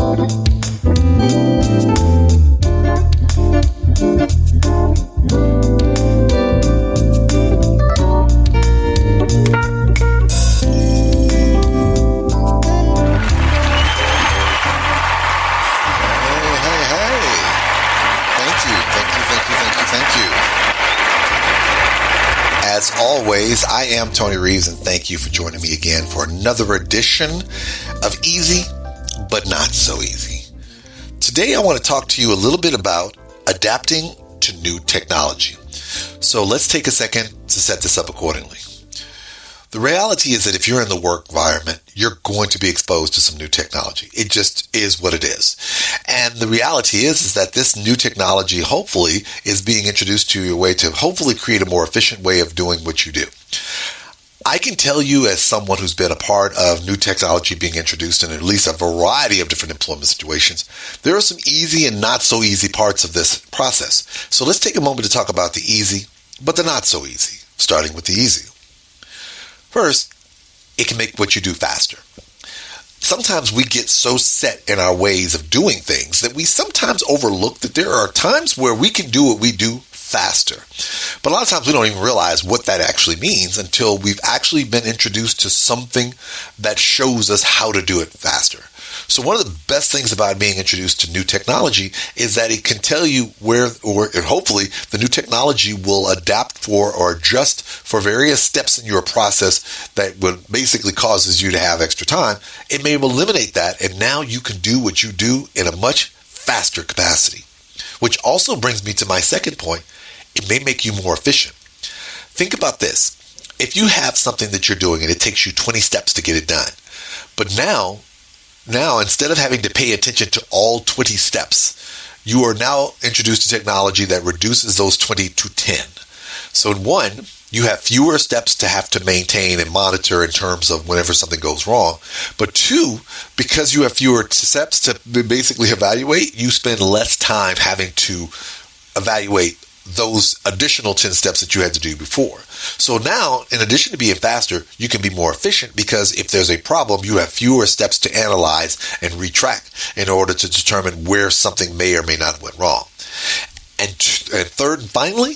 As always, I am Tony Reeves, and thank you for joining me again for another edition of Easy, but Not So Easy. Today, I want to talk to you a little bit about adapting to new technology. So let's take a second to set this up accordingly. The reality is that if you're in the work environment, you're going to be exposed to some new technology. It just is what it is. And the reality is that this new technology hopefully is being introduced to you a way to hopefully create a more efficient way of doing what you do. I can tell you, as someone who's been a part of new technology being introduced in at least a variety of different employment situations, there are some easy and not so easy parts of this process. So let's take a moment to talk about the easy, but the not so easy, starting with the easy. First, it can make what you do faster. Sometimes we get so set in our ways of doing things that we sometimes overlook that there are times where we can do what we do faster. But a lot of times we don't even realize what that actually means until we've actually been introduced to something that shows us how to do it faster. So one of the best things about being introduced to new technology is that it can tell you where, and hopefully the new technology will adapt for or adjust for various steps in your process that would basically causes you to have extra time. It may eliminate that, and now you can do what you do in a much faster capacity. Which also brings me to my second point. It may make you more efficient. Think about this. If you have something that you're doing and it takes you 20 steps to get it done, but now instead of having to pay attention to all 20 steps, you are now introduced to technology that reduces those 20 to 10. So in one, you have fewer steps to have to maintain and monitor in terms of whenever something goes wrong. But two, because you have fewer steps to basically evaluate, you spend less time having to evaluate those additional 10 steps that you had to do before. So now, in addition to being faster, you can be more efficient because if there's a problem, you have fewer steps to analyze and retrack in order to determine where something may or may not have went wrong. And third and finally,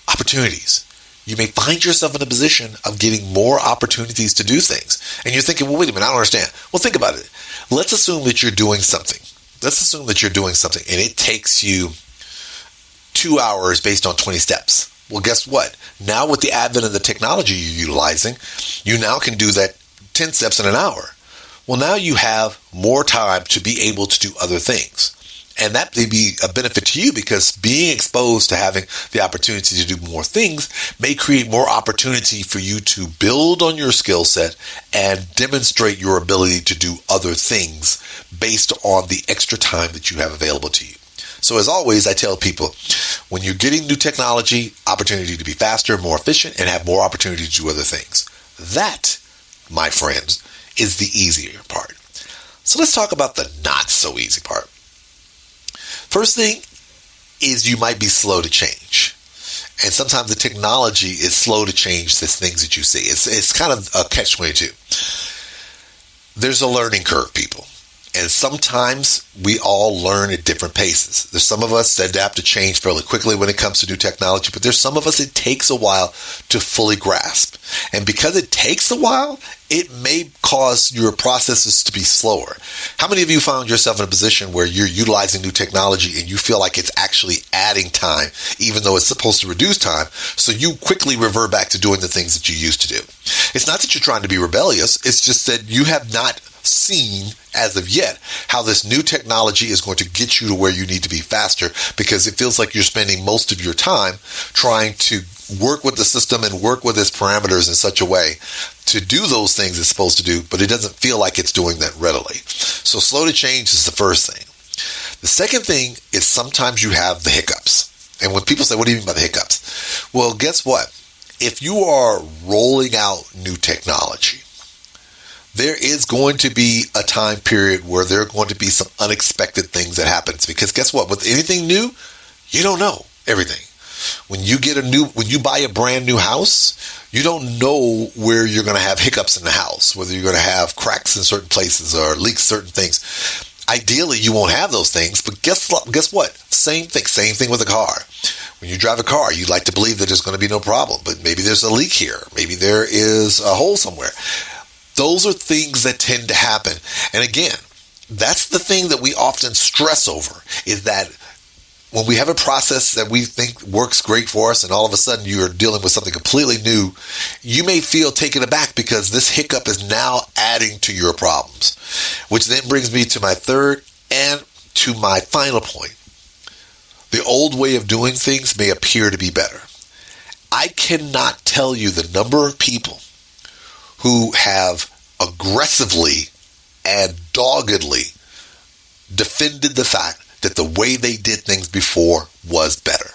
opportunities. You may find yourself in a position of getting more opportunities to do things. And you're thinking, well, wait a minute, I don't understand. Well, think about it. Let's assume that you're doing something. And it takes you 2 hours based on 20 steps. Well, guess what? Now with the advent of the technology you're utilizing, you now can do that 10 steps in an hour. Well, now you have more time to be able to do other things. And that may be a benefit to you because being exposed to having the opportunity to do more things may create more opportunity for you to build on your skill set and demonstrate your ability to do other things based on the extra time that you have available to you. So as always, I tell people, when you're getting new technology, opportunity to be faster, more efficient, and have more opportunity to do other things. That, my friends, is the easier part. So let's talk about the not so easy part. First thing is you might be slow to change. And sometimes the technology is slow to change the things that you see. It's kind of a catch-22. There's a learning curve, people. And sometimes we all learn at different paces. There's some of us that adapt to change fairly quickly when it comes to new technology, but there's some of us it takes a while to fully grasp. And because it takes a while, it may cause your processes to be slower. How many of you found yourself in a position where you're utilizing new technology and you feel like it's actually adding time, even though it's supposed to reduce time, so you quickly revert back to doing the things that you used to do? It's not that you're trying to be rebellious. It's just that you have not seen as of yet how this new technology is going to get you to where you need to be faster, because it feels like you're spending most of your time trying to work with the system and work with its parameters in such a way to do those things it's supposed to do, but it doesn't feel like it's doing that readily. So slow to change is the first thing. The second thing is sometimes you have the hiccups. And when people say, what do you mean by the hiccups? Well, guess what? If you are rolling out new technology, there is going to be a time period where there are going to be some unexpected things that happens. Because guess what? With anything new, you don't know everything. When you buy a brand new house, you don't know where you're going to have hiccups in the house, whether you're going to have cracks in certain places or leaks certain things. Ideally, you won't have those things, but guess what? Same thing with a car. When you drive a car, you like to believe that there's going to be no problem, but maybe there's a leak here. Maybe there is a hole somewhere. Those are things that tend to happen. And again, that's the thing that we often stress over, is that when we have a process that we think works great for us and all of a sudden you're dealing with something completely new, you may feel taken aback because this hiccup is now adding to your problems. Which then brings me to my third and to my final point. The old way of doing things may appear to be better. I cannot tell you the number of people who have aggressively and doggedly defended the fact that the way they did things before was better.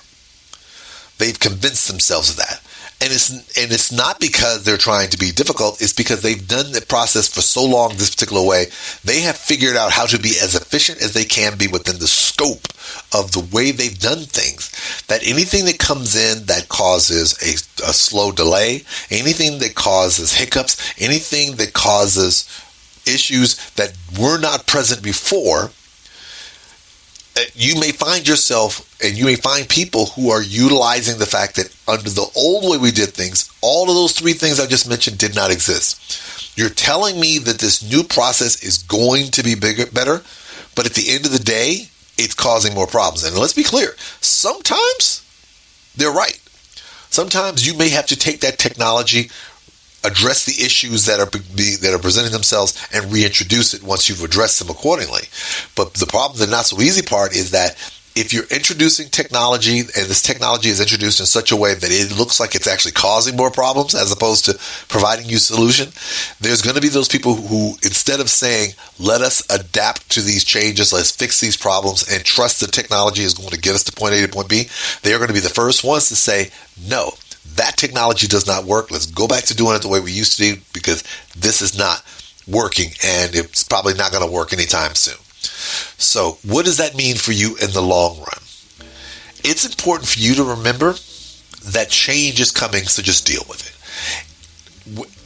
They've convinced themselves of that. And it's not because they're trying to be difficult. It's because they've done the process for so long this particular way. They have figured out how to be as efficient as they can be within the scope of the way they've done things, that anything that comes in that causes a slow delay, anything that causes hiccups, anything that causes issues that were not present before, you may find yourself and you may find people who are utilizing the fact that under the old way we did things, all of those three things I just mentioned did not exist. You're telling me that this new process is going to be better, but at the end of the day, it's causing more problems. And let's be clear, sometimes they're right. Sometimes you may have to take that technology, address the issues that are presenting themselves, and reintroduce it once you've addressed them accordingly. But the problem, the not so easy part, is that if you're introducing technology and this technology is introduced in such a way that it looks like it's actually causing more problems as opposed to providing you solution, there's going to be those people who, instead of saying, let us adapt to these changes, let's fix these problems and trust the technology is going to get us to point A to point B, they are going to be the first ones to say, no, that technology does not work. Let's go back to doing it the way we used to do, because this is not working and it's probably not going to work anytime soon. So what does that mean for you in the long run? It's important for you to remember that change is coming, so just deal with it.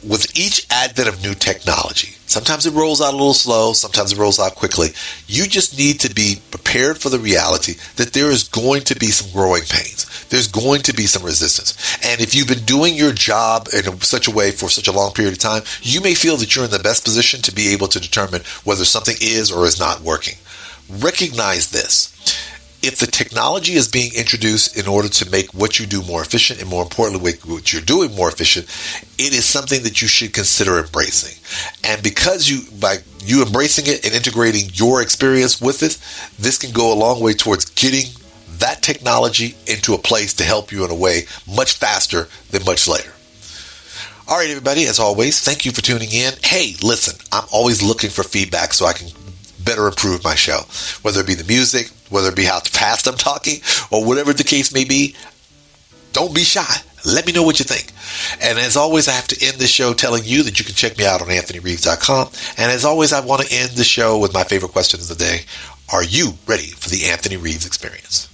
With each advent of new technology, sometimes it rolls out a little slow, sometimes it rolls out quickly. You just need to be prepared for the reality that there is going to be some growing pains. There's going to be some resistance. And if you've been doing your job in such a way for such a long period of time, you may feel that you're in the best position to be able to determine whether something is or is not working. Recognize this. If the technology is being introduced in order to make what you do more efficient, and more importantly, make what you're doing more efficient, it is something that you should consider embracing. And because by you embracing it and integrating your experience with it, this can go a long way towards getting that technology into a place to help you in a way much faster than much later. All right, everybody, as always, thank you for tuning in. Hey, listen, I'm always looking for feedback so I can better improve my show, whether it be the music, whether it be how fast I'm talking, or whatever the case may be. Don't be shy. Let me know what you think. And as always, I have to end the show telling you that you can check me out on AnthonyReeves.com. And as always, I want to end the show with my favorite question of the day. Are you ready for the Anthony Reeves experience?